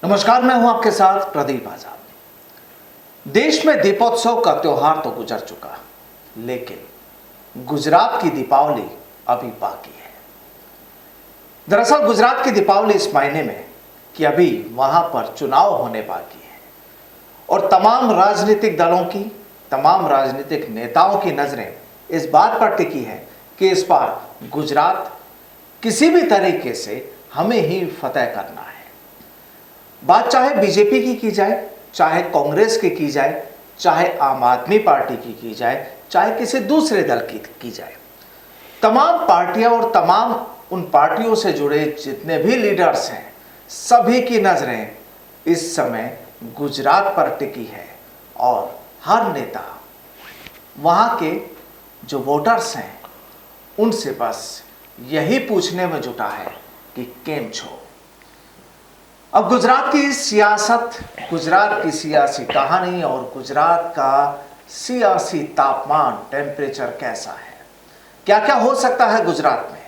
नमस्कार, मैं हूं आपके साथ प्रदीप आजाद। देश में दीपोत्सव का त्योहार तो गुजर चुका, लेकिन गुजरात की दीपावली अभी बाकी है। दरअसल गुजरात की दीपावली इस मायने में कि अभी वहां पर चुनाव होने बाकी है और तमाम राजनीतिक दलों की, तमाम राजनीतिक नेताओं की नजरें इस बात पर टिकी है कि इस बार गुजरात किसी भी तरीके से हमें ही फतेह करना है। बात चाहे बीजेपी की जाए, चाहे कांग्रेस की जाए, चाहे आम आदमी पार्टी की जाए, चाहे किसी दूसरे दल की जाए, तमाम पार्टियां और तमाम उन पार्टियों से जुड़े जितने भी लीडर्स हैं, सभी की नजरें इस समय गुजरात पर टिकी है और हर नेता वहां के जो वोटर्स हैं उनसे बस यही पूछने में जुटा है कि केम छो। अब गुजरात की सियासत, गुजरात की सियासी कहानी और गुजरात का सियासी तापमान, टेम्परेचर कैसा है, क्या क्या हो सकता है गुजरात में,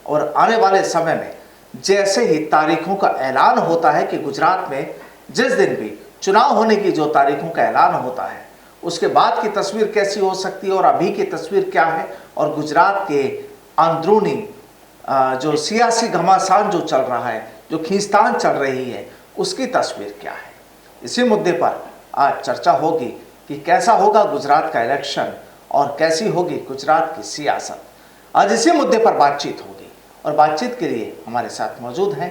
और आने वाले समय में जैसे ही तारीखों का ऐलान होता है कि गुजरात में जिस दिन भी चुनाव होने की जो तारीखों का ऐलान होता है उसके बाद की तस्वीर कैसी हो सकती है और अभी की तस्वीर क्या है, और गुजरात के अंदरूनी जो सियासी घमासान जो चल रहा है, जो खींचतान चल रही है, उसकी तस्वीर क्या है। इसी मुद्दे पर आज चर्चा होगी कि कैसा होगा गुजरात का इलेक्शन और कैसी होगी गुजरात की सियासत। आज इसी मुद्दे पर बातचीत होगी और बातचीत के लिए हमारे साथ मौजूद हैं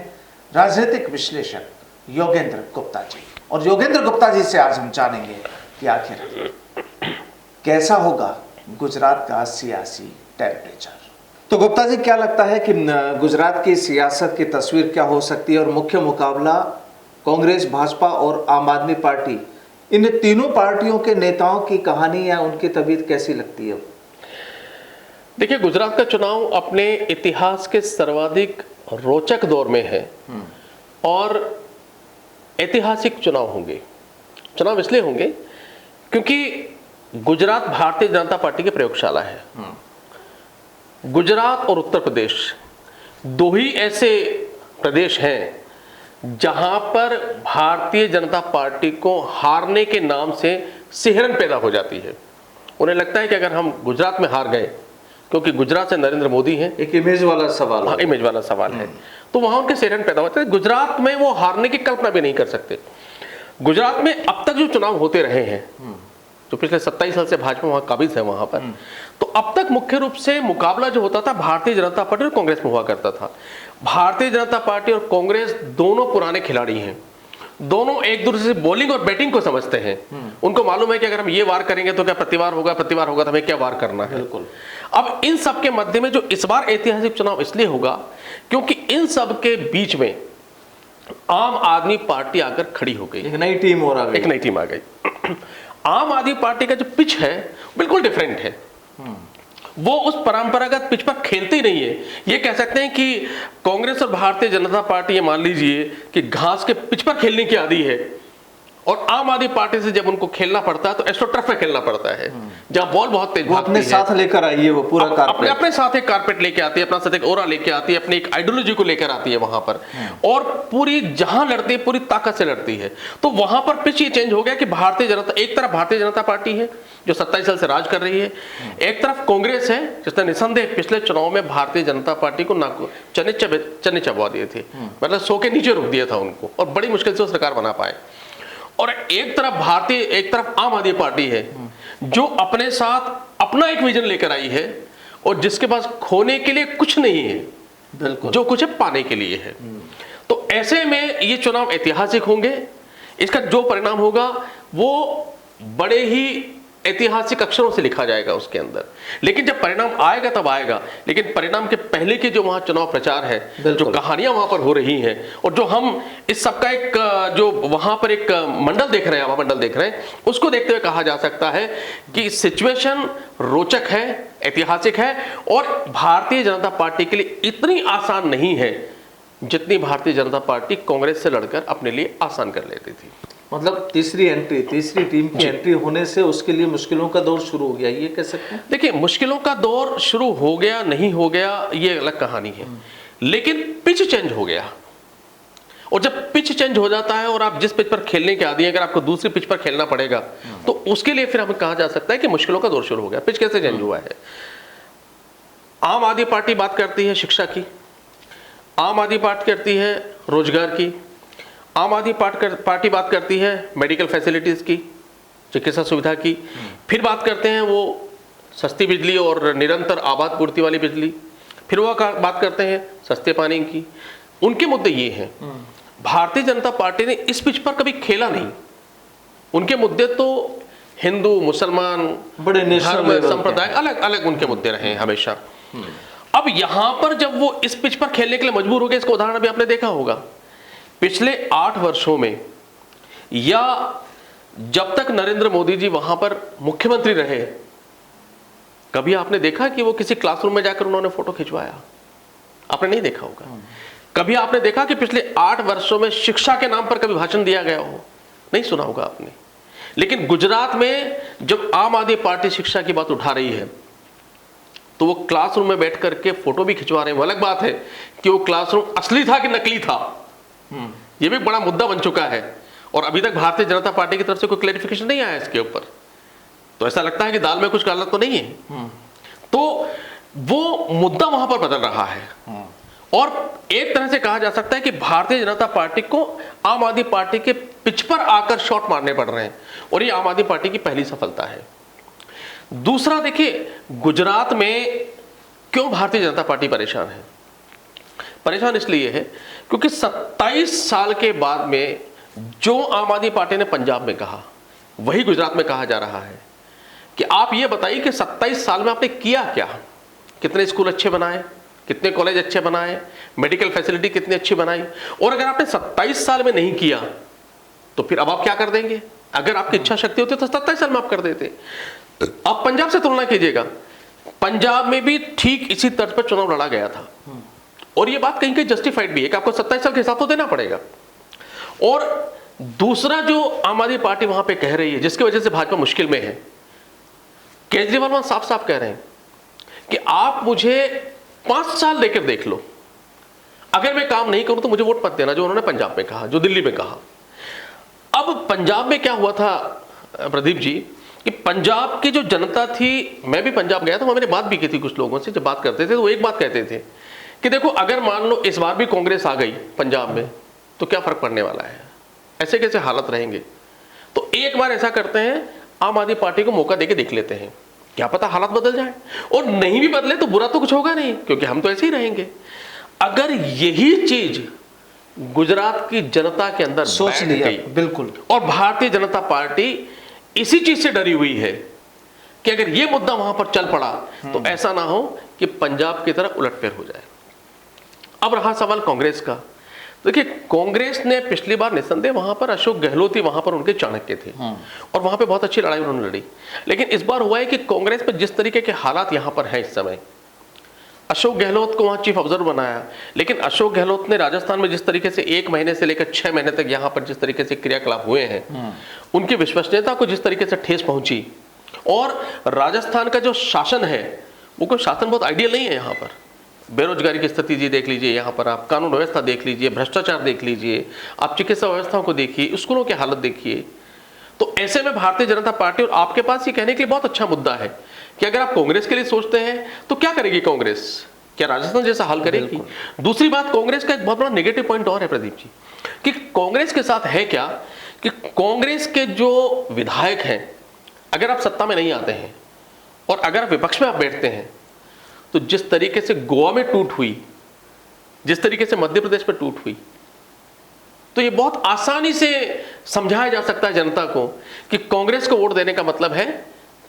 राजनीतिक विश्लेषक योगेंद्र गुप्ता जी। और योगेंद्र गुप्ता जी से आज हम जानेंगे कि आखिर कैसा होगा गुजरात का सियासी टेम्परेचर। तो गुप्ता जी, क्या लगता है कि गुजरात की सियासत की तस्वीर क्या हो सकती है और मुख्य मुकाबला कांग्रेस, भाजपा और आम आदमी पार्टी, इन तीनों पार्टियों के नेताओं की कहानी या उनकी तबीयत कैसी लगती है? देखिए, गुजरात का चुनाव अपने इतिहास के सर्वाधिक रोचक दौर में है और ऐतिहासिक चुनाव होंगे। चुनाव इसलिए होंगे क्योंकि गुजरात भारतीय जनता पार्टी की प्रयोगशाला है। गुजरात और उत्तर प्रदेश दो ही ऐसे प्रदेश हैं जहां पर भारतीय जनता पार्टी को हारने के नाम से सिहरन पैदा हो जाती है। उन्हें लगता है कि अगर हम गुजरात में हार गए, क्योंकि गुजरात से नरेंद्र मोदी हैं, एक इमेज वाला सवाल, हाँ, इमेज वाला सवाल है, तो वहां उनके सिहरन पैदा होते हैं। गुजरात में वो हारने की कल्पना भी नहीं कर सकते। गुजरात में अब तक जो चुनाव होते रहे हैं, जो पिछले 27 साल से भाजपा वहां काबिज है वहां पर, तो अब तक मुख्य रूप से मुकाबला जो होता था भारतीय जनता पार्टी और कांग्रेस में हुआ करता था। भारतीय जनता पार्टी और कांग्रेस दोनों पुराने खिलाड़ी हैं, दोनों एक दूसरे से बॉलिंग और बैटिंग को समझते हैं। उनको मालूम है कि अगर हम ये वार करेंगे तो क्या प्रतिवार होगा, प्रतिवार होगा तो हमें क्या वार करना है। बिल्कुल। अब इन सब के मध्य में जो इस बार ऐतिहासिक चुनाव इसलिए होगा क्योंकि इन सब के बीच में आम आदमी पार्टी आकर खड़ी हो गई, एक नई टीम और आ गई, एक नई टीम आ गई। आम आदमी पार्टी का जो पिच है बिल्कुल डिफरेंट है। वो उस परंपरागत पिच पर खेलते ही नहीं है। ये कह सकते हैं कि कांग्रेस और भारतीय जनता पार्टी, ये मान लीजिए कि घास के पिच पर खेलने की आदी है, और आम आदमी पार्टी से जब उनको खेलना पड़ता है तो एस्ट्रोटर्फ पे खेलना पड़ता है, जहां बॉल बहुत तेज भागती है। अपने साथ लेकर आई है वो पूरा कारपेट, अपने साथ एक कारपेट लेके आती है, अपना साथ एक ओरा लेके आती है, अपनी एक आइडियोलॉजी को लेकर आती है वहां पर, और पूरी जहां लड़ती है पूरी ताकत से लड़ती है। तो वहां पर पिच ये चेंज हो गया कि भारतीय जनता, एक तरफ भारतीय जनता पार्टी है जो 27 साल से राज कर रही है, एक तरफ कांग्रेस है जिसने निसंदेह पिछले चुनाव में भारतीय जनता पार्टी को चने चबवा दिए थे, मतलब 100 के नीचे रोक दिया था उनको, और बड़ी मुश्किल से वो सरकार बना पाए। और एक तरफ आम आदमी पार्टी है जो अपने साथ अपना एक विजन लेकर आई है और जिसके पास खोने के लिए कुछ नहीं है, बिल्कुल, जो कुछ है पाने के लिए है। तो ऐसे में ये चुनाव ऐतिहासिक होंगे। इसका जो परिणाम होगा वो बड़े ही ऐतिहासिक अक्षरों से लिखा जाएगा उसके अंदर। लेकिन जब परिणाम आएगा तब आएगा, लेकिन परिणाम के पहले के जो वहां चुनाव प्रचार है, जो कहानियां वहां पर हो रही हैं, और जो हम इस सबका एक जो वहां पर एक मंडल देख रहे हैं, हवा मंडल देख रहे हैं, उसको देखते हुए कहा जा सकता है कि सिचुएशन रोचक है, ऐतिहासिक है, और भारतीय जनता पार्टी के लिए इतनी आसान नहीं है जितनी भारतीय जनता पार्टी कांग्रेस से लड़कर अपने लिए आसान कर लेती थी। मतलब तीसरी टीम की एंट्री होने से उसके लिए मुश्किलों का दौर शुरू हो गया, ये कह सकते हैं? देखिए, मुश्किलों का दौर शुरू हो गया नहीं हो गया ये अलग कहानी है, लेकिन पिच चेंज हो गया और जब पिच चेंज हो जाता है और आप जिस पिच पर खेलने के आदी हैं, अगर आपको दूसरी पिच पर खेलना पड़ेगा तो उसके लिए फिर हमें कहा जा सकता है कि मुश्किलों का दौर शुरू हो गया। पिच कैसे चेंज हुआ है? आम आदमी पार्टी बात करती है शिक्षा की, आम आदमी बात करती है रोजगार की, आम आदमी पार्टी बात करती है मेडिकल फैसिलिटीज की, चिकित्सा सुविधा की, फिर बात करते हैं वो सस्ती बिजली और निरंतर आबाद पूर्ति वाली बिजली, फिर वो बात करते हैं सस्ते पानी की। उनके मुद्दे ये हैं। भारतीय जनता पार्टी ने इस पिच पर कभी खेला नहीं। उनके मुद्दे तो हिंदू, मुसलमान, बड़े धर्म, संप्रदाय, अलग अलग उनके मुद्दे रहे हैं हमेशा। अब यहां पर जब वो इस पिच पर खेलने के लिए मजबूर हो गए, इसका उदाहरण भी आपने देखा होगा पिछले 8 वर्षों में, या जब तक नरेंद्र मोदी जी वहां पर मुख्यमंत्री रहे, कभी आपने देखा कि वो किसी क्लासरूम में जाकर उन्होंने फोटो खिंचवाया? आपने नहीं देखा होगा। कभी आपने देखा कि पिछले 8 वर्षों में शिक्षा के नाम पर कभी भाषण दिया गया हो? नहीं सुना होगा आपने। लेकिन गुजरात में जब आम आदमी पार्टी शिक्षा की बात उठा रही है तो वो क्लासरूम में बैठ करके फोटो भी खिंचवा रहे हैं। वो अलग बात है कि वो क्लासरूम असली था कि नकली था, ये भी बड़ा मुद्दा बन चुका है और अभी तक भारतीय जनता पार्टी की तरफ से कोई क्लैरिफिकेशन नहीं आया इसके ऊपर। तो ऐसा लगता है कि दाल में कुछ काला तो नहीं है। तो वो मुद्दा वहां पर बदल रहा है और एक तरह से कहा जा सकता है कि भारतीय जनता पार्टी को आम आदमी पार्टी के पिच पर आकर शॉट मारने पड़ रहे हैं और ये आम आदमी पार्टी की पहली सफलता है। दूसरा देखिए, गुजरात में क्यों भारतीय जनता पार्टी परेशान है? परेशान इसलिए है क्योंकि 27 साल के बाद में जो आम आदमी पार्टी ने पंजाब में कहा वही गुजरात में कहा जा रहा है कि आप ये बताइए कि 27 साल में आपने किया क्या? कितने स्कूल अच्छे बनाए, कितने कॉलेज अच्छे बनाए, मेडिकल फैसिलिटी कितनी अच्छी बनाई? और अगर आपने 27 साल में नहीं किया तो फिर अब आप क्या कर देंगे? अगर आपकी इच्छा शक्ति होती तो 27 साल में आप कर देते। आप पंजाब से तुलना कीजिएगा, पंजाब में भी ठीक इसी तर्ज पर चुनाव लड़ा गया था और यह बात कहीं कहीं जस्टिफाइड भी है कि आपको 27 साल के हिसाब तो देना पड़ेगा। और दूसरा जो आम आदमी पार्टी वहां पे कह रही है, जिसकी वजह से भाजपा मुश्किल में है, केजरीवाल वहां साफ साफ कह रहे हैं कि आप मुझे 5 साल लेकर देख लो, अगर मैं काम नहीं करूं तो मुझे वोट मत देना, जो उन्होंने पंजाब में कहा, जो दिल्ली में कहा। अब पंजाब में क्या हुआ था प्रदीप जी कि पंजाब की जो जनता थी, मैं भी पंजाब गया था, वहां मैंने बात भी की थी कुछ लोगों से, जब बात करते थे तो वो एक बात कहते थे कि देखो अगर मान लो इस बार भी कांग्रेस आ गई पंजाब में तो क्या फर्क पड़ने वाला है, ऐसे कैसे हालत रहेंगे। तो एक बार ऐसा करते हैं, आम आदमी पार्टी को मौका देके देख लेते हैं, क्या पता हालात बदल जाए, और नहीं भी बदले तो बुरा तो कुछ होगा नहीं क्योंकि हम तो ऐसे ही रहेंगे। अगर यही चीज गुजरात की जनता के अंदर सोच लिया बिल्कुल, और भारतीय जनता पार्टी इसी चीज से डरी हुई है कि अगर यह मुद्दा वहां पर चल पड़ा तो ऐसा ना हो कि पंजाब की तरफ उलटफेर हो जाए। अब रहा सवाल कांग्रेस का। देखिए, कांग्रेस ने पिछली बार निस्संदेह वहां पर अशोक गहलोत ही वहां पर उनके चाणक्य थे और वहां पे बहुत अच्छी लड़ाई उन्होंने लड़ी। लेकिन इस बार हुआ है कि कांग्रेस पे जिस तरीके के हालात यहां पर हैं इस समय, अशोक गहलोत को वहां चीफ ऑब्जर्वर बनाया, लेकिन अशोक गहलोत ने राजस्थान में जिस तरीके से 1 महीने से लेकर 6 महीने तक यहां पर जिस तरीके से क्रियाकलाप हुए हैं, उनकी विश्वसनीयता को जिस तरीके से ठेस पहुंची, और राजस्थान का जो शासन है वो कोई शासन बहुत आइडियल नहीं है। यहाँ पर बेरोजगारी की स्थिति जी देख लीजिए, यहाँ पर आप कानून व्यवस्था देख लीजिए, भ्रष्टाचार देख लीजिए, आप चिकित्सा व्यवस्थाओं को देखिए, स्कूलों की हालत देखिए। तो ऐसे में भारतीय जनता पार्टी और आपके पास ये कहने के लिए बहुत अच्छा मुद्दा है कि अगर आप कांग्रेस के लिए सोचते हैं तो क्या करेगी कांग्रेस? क्या राजस्थान जैसा हल करेगी? दूसरी बात, कांग्रेस का एक बहुत बड़ा नेगेटिव पॉइंट और है प्रदीप जी, कि कांग्रेस के साथ है क्या कि कांग्रेस के जो विधायक हैं, अगर आप सत्ता में नहीं आते हैं और अगर आप विपक्ष में आप बैठते हैं तो जिस तरीके से गोवा में टूट हुई, जिस तरीके से मध्य प्रदेश में टूट हुई, तो ये बहुत आसानी से समझाया जा सकता है जनता को कि कांग्रेस को वोट देने का मतलब है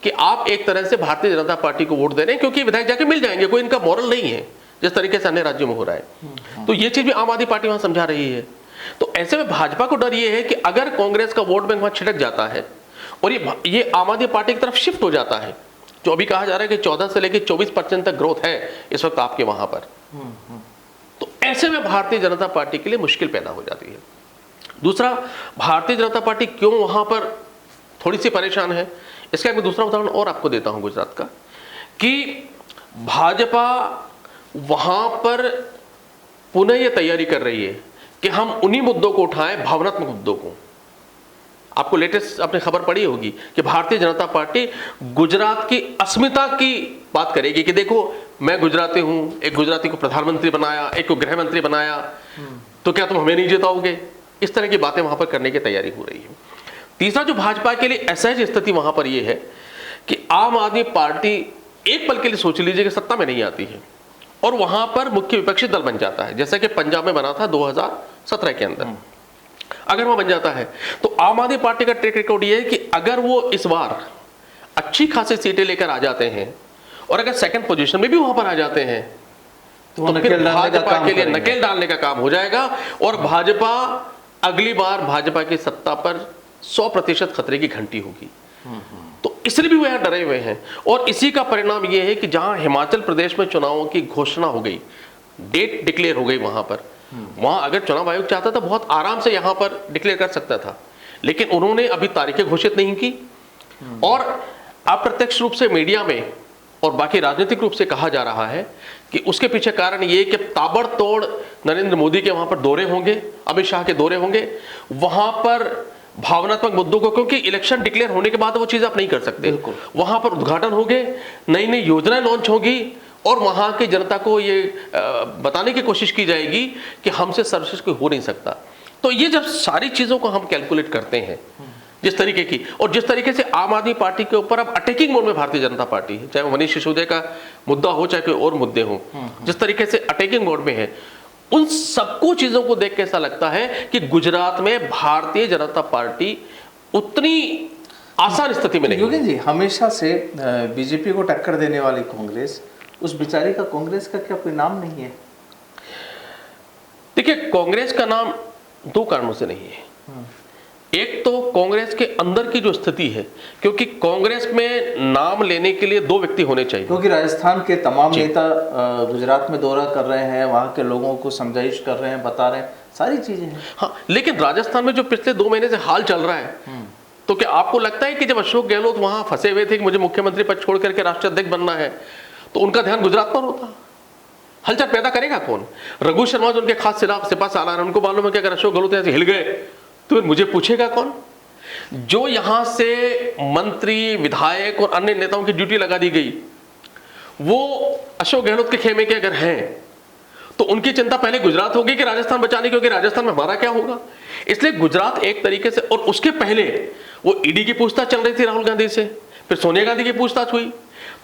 कि आप एक तरह से भारतीय जनता पार्टी को वोट दे रहे हैं क्योंकि विधायक जाके मिल जाएंगे, कोई इनका मॉरल नहीं है जिस तरीके से अन्य राज्यों में हो रहा है। तो ये चीज भी आम आदमी पार्टी वहां समझा रही है। तो ऐसे में भाजपा को डर ये है कि अगर कांग्रेस का वोट बैंक वहां छिटक जाता है और ये आम आदमी पार्टी की तरफ शिफ्ट हो जाता है, जो अभी कहा जा रहा है कि 14 से लेकर 24% तक ग्रोथ है इस वक्त आपके वहां पर, तो ऐसे में भारतीय जनता पार्टी के लिए मुश्किल पैदा हो जाती है। दूसरा, भारतीय जनता पार्टी क्यों वहां पर थोड़ी सी परेशान है, इसका एक दूसरा उदाहरण और आपको देता हूं गुजरात का, कि भाजपा वहां पर पुनः यह तैयारी कर रही है कि हम उन्हीं मुद्दों को उठाएं, भावनात्मक मुद्दों को। आपको लेटेस्ट आपने खबर पड़ी होगी कि भारतीय जनता पार्टी गुजरात की अस्मिता की बात करेगी कि देखो मैं गुजराती हूं, एक गुजराती को प्रधानमंत्री बनाया, एक को गृह मंत्री बनाया, तो क्या तुम हमें नहीं जिताओगे? इस तरह की बातें वहां पर करने की तैयारी हो रही है। तीसरा जो भाजपा के लिए असहज स्थिति वहां पर यह है कि आम आदमी पार्टी एक पल के लिए सोच लीजिए कि सत्ता में नहीं आती है और वहां पर मुख्य विपक्षी दल बन जाता है, जैसा कि पंजाब में बना था 2017 के अंदर। अगर वो बन जाता है तो आम आदमी पार्टी का ट्रैक रिकॉर्ड ये है कि अगर वो इस बार अच्छी खासी सीटें लेकर आ जाते हैं और अगर सेकंड पोजीशन में भी वहां पर आ जाते हैं तो फिर भाजपा के लिए नकेल डालने का काम हो जाएगा और भाजपा अगली बार भाजपा की सत्ता पर 100% खतरे की घंटी होगी। तो इसलिए भी वो यहां डरे हुए हैं और इसी का परिणाम यह है कि जहां हिमाचल प्रदेश में चुनावों की घोषणा हो गई, डेट डिक्लेयर हो गई, वहां अगर चुनाव आयोग चाहता था बहुत आराम से यहां पर डिक्लेयर कर सकता था, लेकिन उन्होंने अभी तारीखें घोषित नहीं की और अप्रत्यक्ष रूप से मीडिया में और बाकी राजनीतिक रूप से कहा जा रहा है कि उसके पीछे कारण ये कि ताबड़तोड़ नरेंद्र मोदी के वहां पर दौरे होंगे, अमित शाह के दौरे होंगे, वहां पर भावनात्मक मुद्दों को, क्योंकि इलेक्शन डिक्लेयर होने के बाद वो चीज आप नहीं कर सकते, वहां पर उद्घाटन होंगे, नई नई योजनाएं लॉन्च होगी और वहां की जनता को ये बताने की कोशिश की जाएगी कि हमसे सर्वश्रेष्ठ कोई हो नहीं सकता। तो ये जब सारी चीजों को हम कैलकुलेट करते हैं जिस तरीके की, और जिस तरीके से आम आदमी पार्टी के ऊपर अब अटैकिंग मोड में भारतीय जनता पार्टी है, चाहे वो मनीष सिसोदिया का मुद्दा हो चाहे कोई और मुद्दे हो, जिस तरीके से अटैकिंग मोड में है, उन सबको चीजों को देख के ऐसा लगता है कि गुजरात में भारतीय जनता पार्टी उतनी आसान स्थिति में नहीं। योगेंद्र जी, हमेशा से बीजेपी को टक्कर देने वाली कांग्रेस, उस बेचारी का कांग्रेस का क्या कोई नाम नहीं है? देखिए, कांग्रेस का नाम दो कारणों से नहीं है। एक तो कांग्रेस के अंदर की जो स्थिति है, क्योंकि कांग्रेस में नाम लेने के लिए दो व्यक्ति होने चाहिए, क्योंकि राजस्थान के तमाम नेता गुजरात में दौरा कर रहे हैं, वहां के लोगों को समझाइश कर रहे हैं, बता रहे हैं, सारी चीजें हैं। हाँ, लेकिन राजस्थान में जो पिछले 2 महीने से हाल चल रहा है, तो क्या आपको लगता है कि जब अशोक गहलोत वहां फंसे हुए थे कि मुझे मुख्यमंत्री पद छोड़ करके राष्ट्रीय अध्यक्ष बनना है, तो उनका ध्यान गुजरात पर होता? हलचल पैदा करेगा कौन? रघु शर्मा जो उनके खास सिपा सालार है, उनको मालूम है कि अगर अशोक गहलोत ऐसे हिल गए तो मुझे पूछेगा कौन? जो यहां से मंत्री, विधायक और अन्य नेताओं की ड्यूटी लगा दी गई, वो अशोक गहलोत के खेमे के अगर हैं तो उनकी चिंता पहले गुजरात होगी कि राजस्थान बचाने, क्योंकि राजस्थान में हमारा क्या होगा। इसलिए गुजरात एक तरीके से, और उसके पहले वो ईडी की पूछताछ चल रही थी राहुल गांधी से, फिर सोनिया गांधी की पूछताछ हुई।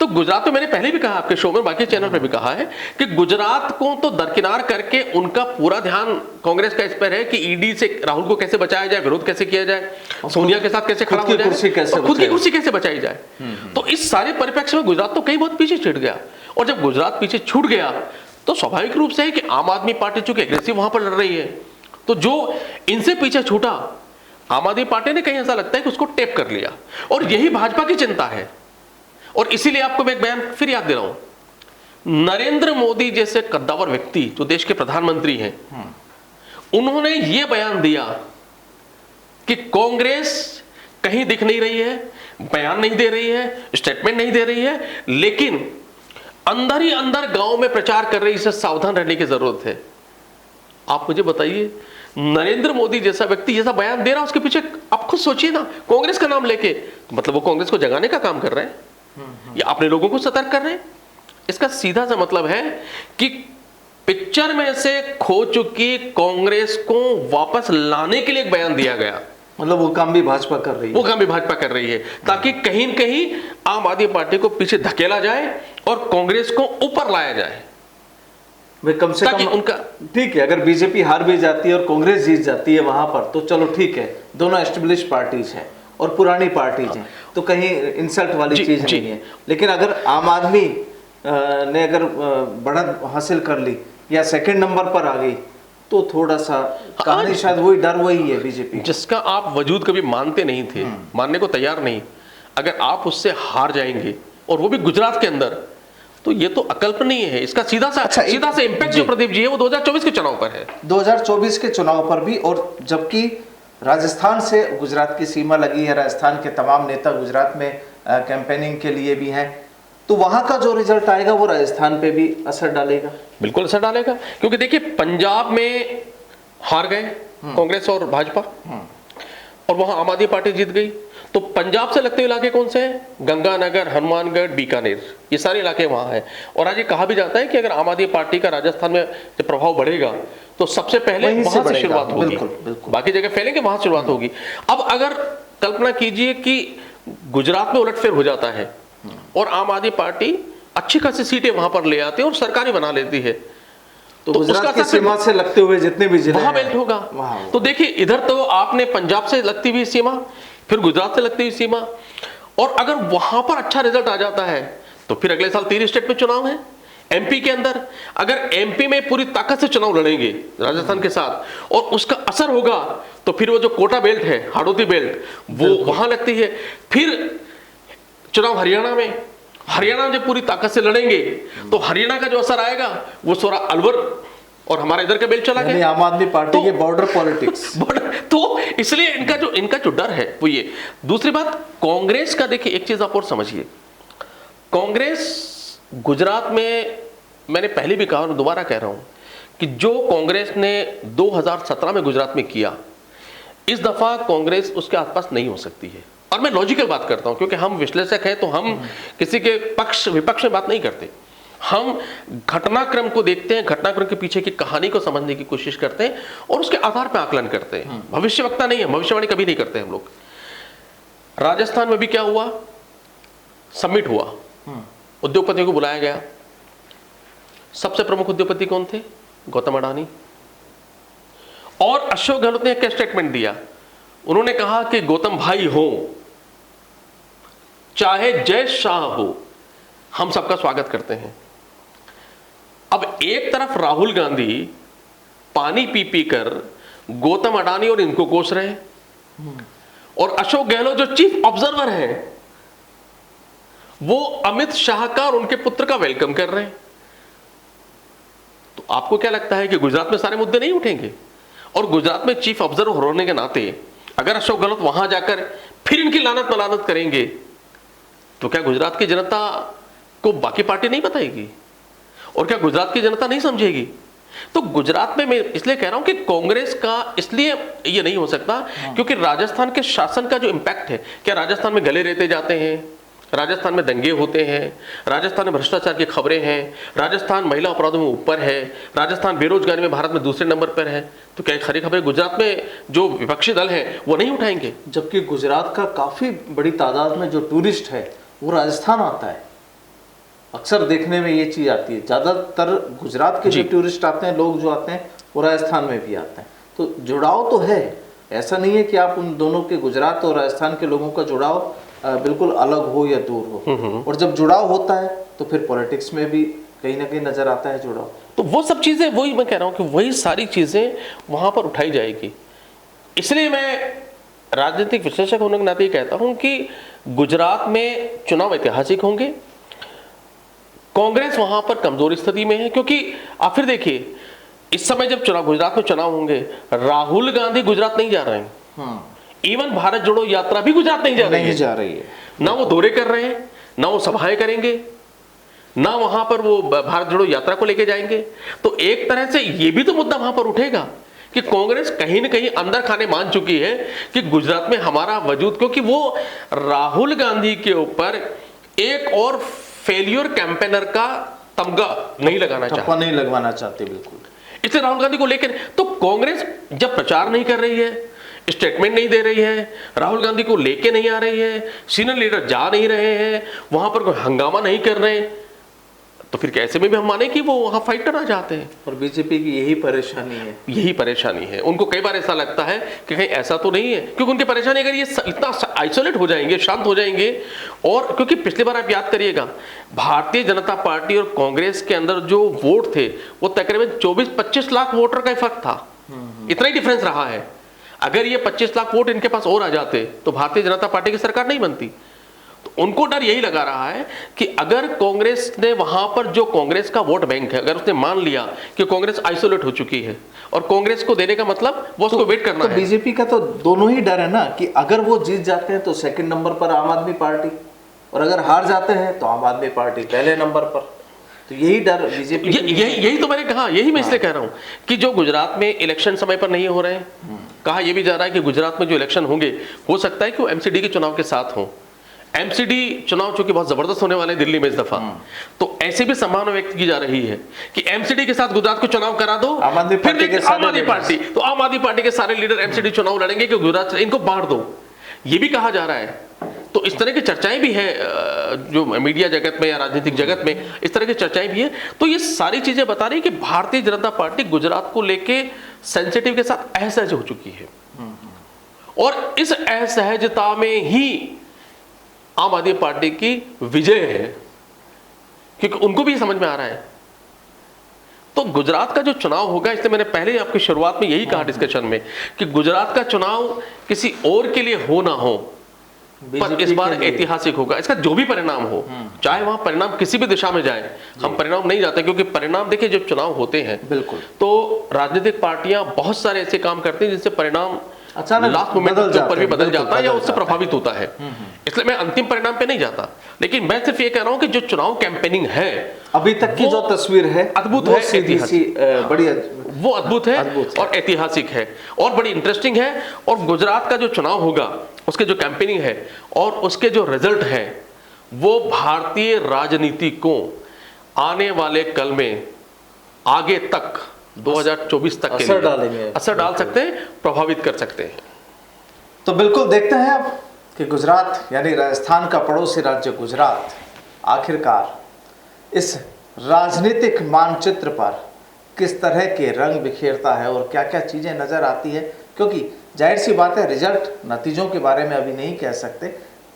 तो गुजरात में मैंने पहले भी कहा, आपके शो में, बाकी चैनल पे भी कहा है कि गुजरात को तो दरकिनार करके उनका पूरा ध्यान कांग्रेस का इस पर है कि ईडी से राहुल को कैसे बचाया जाए, विरोध कैसे किया जाए, सोनिया के साथ कैसे खड़ा हो जाए, खुद की कुर्सी कैसे बचाई जाए। तो इस सारे परिप्रेक्ष्य में गुजरात तो कहीं बहुत पीछे छूट गया, और जब गुजरात पीछे छूट गया तो स्वाभाविक रूप से है कि आम आदमी पार्टी चूंकि एग्रेसिव वहां पर लड़ रही है, तो जो इनसे पीछे छूटा आम आदमी पार्टी ने कहीं ऐसा लगता है कि उसको टेप कर लिया, और यही भाजपा की चिंता है। और इसीलिए आपको मैं एक बयान फिर याद दे रहा हूं, नरेंद्र मोदी जैसे कद्दावर व्यक्ति जो देश के प्रधानमंत्री हैं, उन्होंने यह बयान दिया कि कांग्रेस कहीं दिख नहीं रही है, बयान नहीं दे रही है, स्टेटमेंट नहीं दे रही है, लेकिन अंदर ही अंदर गांव में प्रचार कर रही है, इससे सावधान रहने की जरूरत है। आप मुझे बताइए, नरेंद्र मोदी जैसा व्यक्ति जैसा बयान दे रहा है, उसके पीछे आप खुद सोचिए ना, कांग्रेस का नाम लेके, तो मतलब वो कांग्रेस को जगाने का काम कर रहे हैं या अपने लोगों को सतर्क कर रहे हैं। इसका सीधा सा मतलब है कि पिक्चर में से खो चुकी कांग्रेस को वापस लाने के लिए एक बयान दिया गया। मतलब वो काम भी भाजपा कर रही है, वो काम भी भाजपा कर रही है, ताकि कहीं न कहीं आम आदमी पार्टी को पीछे धकेला जाए और कांग्रेस को ऊपर लाया जाए। वे कम से कम उनका ठीक है, अगर बीजेपी हार भी जाती है और कांग्रेस जीत जाती है वहां पर, तो चलो ठीक है, दोनों एस्टेब्लिश पार्टीज हैं और पुरानी पार्टीज हैं, तो कहीं इंसल्ट वाली चीज नहीं है। लेकिन अगर आम आदमी ने अगर बढ़त हासिल कर ली या सेकंड नंबर पर आ गई, तो थोड़ा सा कहानी शायद वही डर वही है बीजेपी, जिसका आप वजूद कभी मानते नहीं थे, मानने को तैयार नहीं, अगर आप उससे हार जाएंगे और वो भी गुजरात के अंदर, तो ये तो अकल्पनीय है। इसका सीधा सा इंपैक्ट जो प्रदीप जी है वो 2024 के चुनाव पर है, 2024 के चुनाव पर भी। और जबकि राजस्थान से गुजरात की सीमा लगी है, राजस्थान के तमाम नेता गुजरात में कैंपेनिंग के लिए भी हैं, तो वहां का जो रिजल्ट आएगा वो राजस्थान पे भी असर डालेगा। बिल्कुल असर डालेगा, क्योंकि देखिए पंजाब में हार गए कांग्रेस और भाजपा, और वहां आम आदमी पार्टी जीत गई। तो पंजाब से लगते हुए इलाके कौन से हैं? गंगानगर, हनुमानगढ़, बीकानेर, ये सारे इलाके वहां हैं। और आज ये कहा भी जाता है कि अगर आम आदमी पार्टी का राजस्थान में जब प्रभाव बढ़ेगा तो सबसे पहले वहीं से वहां से बढ़ेगा। शुरुआत होगी, बिल्कुल, बिल्कुल। बाकी जगह फैलेंगे, वहां शुरुआत होगी। अब अगर कल्पना कीजिए कि गुजरात में उलटफेर हो जाता है और आम आदमी पार्टी अच्छी खासी सीटें वहां पर ले आती है और सरकारें बना लेती है, तो उसका गुजरात की असर फिर सीमा से लगते हुए जितने भी जिले वहां हैं, बेल्ट होगा। वहां तो देखिए, इधर तो आपने पंजाब से लगती हुई सीमा, फिर गुजरात से लगती हुई सीमा, और अगर वहां पर अच्छा रिजल्ट आ जाता है तो फिर अगले साल 3 स्टेट में चुनाव है। एमपी के अंदर अगर एमपी में पूरी ताकत से चुनाव लड़ेंगे राजस्थान के साथ और उसका असर होगा, तो फिर वो जो कोटा बेल्ट है, हाड़ौती बेल्ट, वो वहां लगती है। फिर चुनाव हरियाणा में, हरियाणा में जब पूरी ताकत से लड़ेंगे तो हरियाणा का जो असर आएगा वो सोरा अलवर और हमारा इधर का बेल्ट चला यानी गया। आम आदमी पार्टी तो- के बॉर्डर पॉलिटिक्स। तो इसलिए इनका जो डर है वो ये। दूसरी बात, कांग्रेस का देखिए, एक चीज आप और समझिए, कांग्रेस गुजरात में, मैंने पहले भी कहा और दोबारा कह रहा हूं कि जो कांग्रेस ने 2017 में गुजरात में किया, इस दफा कांग्रेस उसके आसपास नहीं हो सकती है। और मैं लॉजिकल बात करता हूं क्योंकि हम विश्लेषक हैं, तो हम किसी के पक्ष विपक्ष में बात नहीं करते, हम घटनाक्रम को देखते हैं, घटनाक्रम के पीछे की कहानी को समझने की कोशिश करते हैं और उसके आधार पर आकलन करते हैं। भविष्यवक्ता नहीं है, भविष्यवाणी कभी नहीं करते हम लोग। राजस्थान में भी क्या हुआ, समिट हुआ, उद्योगपतियों को बुलाया गया। सबसे प्रमुख उद्योगपति कौन थे? गौतम अडानी। और अशोक गहलोत ने क्या स्टेटमेंट दिया? उन्होंने कहा कि गौतम भाई हो चाहे जय शाह हो, हम सबका स्वागत करते हैं। अब एक तरफ राहुल गांधी पानी पी पी कर गौतम अडानी और इनको कोस रहे हैं, और अशोक गहलोत जो चीफ ऑब्जर्वर है वो अमित शाह का और उनके पुत्र का वेलकम कर रहे हैं। तो आपको क्या लगता है कि गुजरात में सारे मुद्दे नहीं उठेंगे? और गुजरात में चीफ ऑब्जर्वर होने के नाते अगर अशोक गहलोत वहां जाकर फिर इनकी लानत मलानत करेंगे तो क्या गुजरात की जनता को बाकी पार्टी नहीं बताएगी? और क्या गुजरात की जनता नहीं समझेगी? तो गुजरात में मैं इसलिए कह रहा हूं कि कांग्रेस का इसलिए ये नहीं हो सकता क्योंकि राजस्थान के शासन का जो इंपैक्ट है, क्या राजस्थान में गले रेते जाते हैं, राजस्थान में दंगे होते हैं, राजस्थान में भ्रष्टाचार की खबरें हैं, राजस्थान महिला अपराधों में ऊपर है, राजस्थान बेरोजगारी में भारत में दूसरे नंबर पर है, तो क्या खरी खबरें गुजरात में जो विपक्षी दल है वो नहीं उठाएंगे? जबकि गुजरात का काफी बड़ी तादाद में जो टूरिस्ट है वो राजस्थान आता है। अक्सर देखने में ये चीज आती है, ज्यादातर गुजरात के जो टूरिस्ट आते हैं, लोग जो आते हैं वो राजस्थान में भी आते हैं। तो जुड़ाव तो है, ऐसा नहीं है कि आप उन दोनों के, गुजरात और राजस्थान के लोगों का जुड़ाव बिल्कुल अलग हो या दूर हो। और जब जुड़ाव होता है तो फिर पॉलिटिक्स में भी कहीं ना कहीं नजर आता है जुड़ाव। तो वो सब चीजें, वही मैं कह रहा हूं कि वही सारी चीजें वहां पर उठाई जाएगी। इसलिए मैं राजनीतिक विश्लेषक होने के नाते ये कहता हूं कि गुजरात में चुनाव ऐतिहासिक होंगे। कांग्रेस वहां पर कमजोर स्थिति में है क्योंकि आप फिर देखिए, इस समय जब चुनाव, गुजरात में चुनाव होंगे, राहुल गांधी गुजरात नहीं जा रहे हैं। इवन भारत जोड़ो यात्रा भी गुजरात नहीं जा रही है। ना वो दौरे कर रहे हैं, ना वो सभाएं करेंगे, ना वहां पर वो भारत जोड़ो यात्रा को लेके जाएंगे। तो एक तरह से ये भी तो मुद्दा वहां पर उठेगा कि कांग्रेस कहीं ना कहीं अंदर खाने मान चुकी है कि गुजरात में हमारा वजूद, क्योंकि वो राहुल गांधी के ऊपर एक और फेलियर कैंपेनर का तमगा नहीं लगाना चाहती, नहीं लगवाना चाहते बिल्कुल। इसलिए राहुल गांधी को लेकर तो कांग्रेस जब प्रचार नहीं कर रही है, स्टेटमेंट नहीं दे रही है, राहुल गांधी को लेके नहीं आ रही है, सीनियर लीडर जा नहीं रहे हैं, वहां पर कोई हंगामा नहीं कर रहे, तो फिर कैसे में भी हम माने कि वो वहां फाइट करना चाहते हैं। और बीजेपी की यही परेशानी है, यही परेशानी है। उनको कई बार ऐसा लगता है कि कहीं ऐसा तो नहीं है, क्योंकि उनकी परेशानी, अगर ये इतना आइसोलेट हो जाएंगे, शांत हो जाएंगे, और क्योंकि पिछली बार आप याद करिएगा, भारतीय जनता पार्टी और कांग्रेस के अंदर जो वोट थे वो तकरीबन 24-25 लाख वोटर का फर्क था। इतना ही डिफरेंस रहा है। अगर ये 25 लाख वोट इनके पास और आ जाते तो भारतीय जनता पार्टी की सरकार नहीं बनती। तो उनको डर यही लगा रहा है कि अगर कांग्रेस ने वहां पर, जो कांग्रेस का वोट बैंक है, अगर उसने मान लिया कि कांग्रेस आइसोलेट हो चुकी है और कांग्रेस को देने का मतलब वो उसको वेट करना है। बीजेपी का तो दोनों ही डर है ना, कि अगर वो जीत जाते हैं तो सेकंड नंबर पर आम आदमी पार्टी, और अगर हार जाते हैं तो आम आदमी पार्टी पहले नंबर पर। तो यही डर बीजेपी, यही तो मैंने कहा, यही मैं इसलिए कह रहा हूं कि जो गुजरात में इलेक्शन समय पर नहीं हो रहे हैं, कहा यह भी जा रहा है कि गुजरात में जो इलेक्शन होंगे हो सकता है कि वो एमसीडी के चुनाव के साथ हों। एमसीडी चुनाव चूंकि बहुत जबरदस्त होने वाले हैं दिल्ली में इस दफा, तो ऐसे भी संभावना व्यक्त की जा रही है कि एमसीडी के साथ गुजरात को चुनाव करा दो, आम आदमी पार्टी के आम आदमी पार्टी, तो आम आदमी पार्टी के सारे लीडर एमसीडी चुनाव लड़ेंगे कि गुजरात इनको बांट दो, ये भी कहा जा रहा है। तो इस तरह की चर्चाएं भी है जो मीडिया जगत में या राजनीतिक जगत में, इस तरह की चर्चाएं भी है। तो ये सारी चीजें बता रही कि भारतीय जनता पार्टी गुजरात को लेके सेंसिटिव के साथ असहज हो चुकी है, और इस असहजता में ही आम आदमी पार्टी की विजय है, क्योंकि उनको भी समझ में आ रहा है। तो गुजरात का जो चुनाव होगा, इसलिए मैंने पहले आपकी शुरुआत में यही कहा डिस्कशन में कि गुजरात का चुनाव किसी और के लिए हो ना हो, पर इस बार ऐतिहासिक होगा। इसका जो भी परिणाम हो, चाहे वहां परिणाम किसी भी दिशा में जाए, हम परिणाम नहीं जाते, क्योंकि परिणाम देखिए जब चुनाव होते हैं बिल्कुल, तो राजनीतिक पार्टियां बहुत सारे ऐसे काम करती हैं जिससे परिणाम अचानक लास्ट मोमेंट के ऊपर भी बदल जाता है या उससे है। प्रभावित होता है। इसलिए मैं अंतिम परिणाम पे नहीं जाता, लेकिन मैं सिर्फ ये कह रहा हूं कि जो चुनाव कैंपेनिंग है अभी तक की जो तस्वीर है अद्भुत वो है, सीधी सी बड़ी वो अद्भुत है और ऐतिहासिक है और बड़ी इंटरेस्टिंग है। और गुजरात का जो चुनाव होगा, उसके जो कैंपेनिंग है और उसके जो रिजल्ट है, वो भारतीय राजनीति को आने वाले कल में आगे तक 2024 तक के लिए असर डाल सकते हैं, प्रभावित कर सकते हैं। तो बिल्कुल देखते हैं अब कि गुजरात यानी राजस्थान का पड़ोसी राज्य गुजरात आखिरकार इस राजनीतिक मानचित्र पर किस तरह के रंग बिखेरता है और क्या क्या चीज़ें नज़र आती है। क्योंकि जाहिर सी बात है, रिजल्ट नतीजों के बारे में अभी नहीं कह सकते,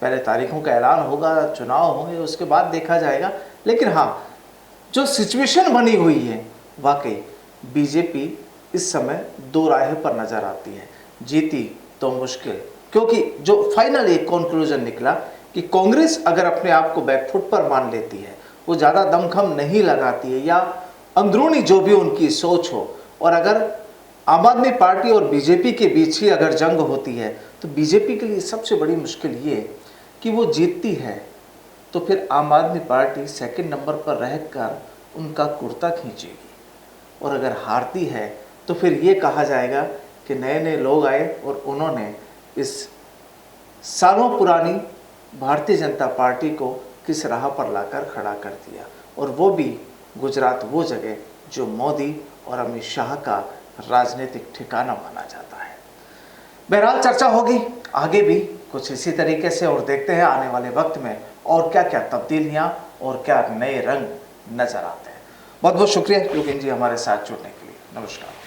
पहले तारीखों का ऐलान होगा, चुनाव होंगे, उसके बाद देखा जाएगा। लेकिन हाँ, जो सिचुएशन बनी हुई है, वाकई बीजेपी इस समय दो राह पर नज़र आती है। जीती तो मुश्किल, क्योंकि जो फाइनल एक कंक्लूजन निकला कि कांग्रेस अगर अपने आप को बैकफुट पर मान लेती है, वो ज़्यादा दमखम नहीं लगाती है, या अंदरूनी जो भी उनकी सोच हो, और अगर आम आदमी पार्टी और बीजेपी के बीच ही अगर जंग होती है, तो बीजेपी के लिए सबसे बड़ी मुश्किल ये कि वो जीतती है तो फिर आम आदमी पार्टी सेकंड नंबर पर रहकर उनका कुर्ता खींचेगी, और अगर हारती है तो फिर ये कहा जाएगा कि नए नए लोग आए और उन्होंने इस सालों पुरानी भारतीय जनता पार्टी को किस राह पर लाकर खड़ा कर दिया। और वो भी गुजरात, वो जगह जो मोदी और अमित शाह का राजनीतिक ठिकाना माना जाता है। बहरहाल चर्चा होगी आगे भी कुछ इसी तरीके से, और देखते हैं आने वाले वक्त में और क्या क्या तब्दीलियां और क्या नए रंग नजर आते हैं। बहुत बहुत शुक्रिया योगेन जी हमारे साथ जुड़ने के लिए। नमस्कार।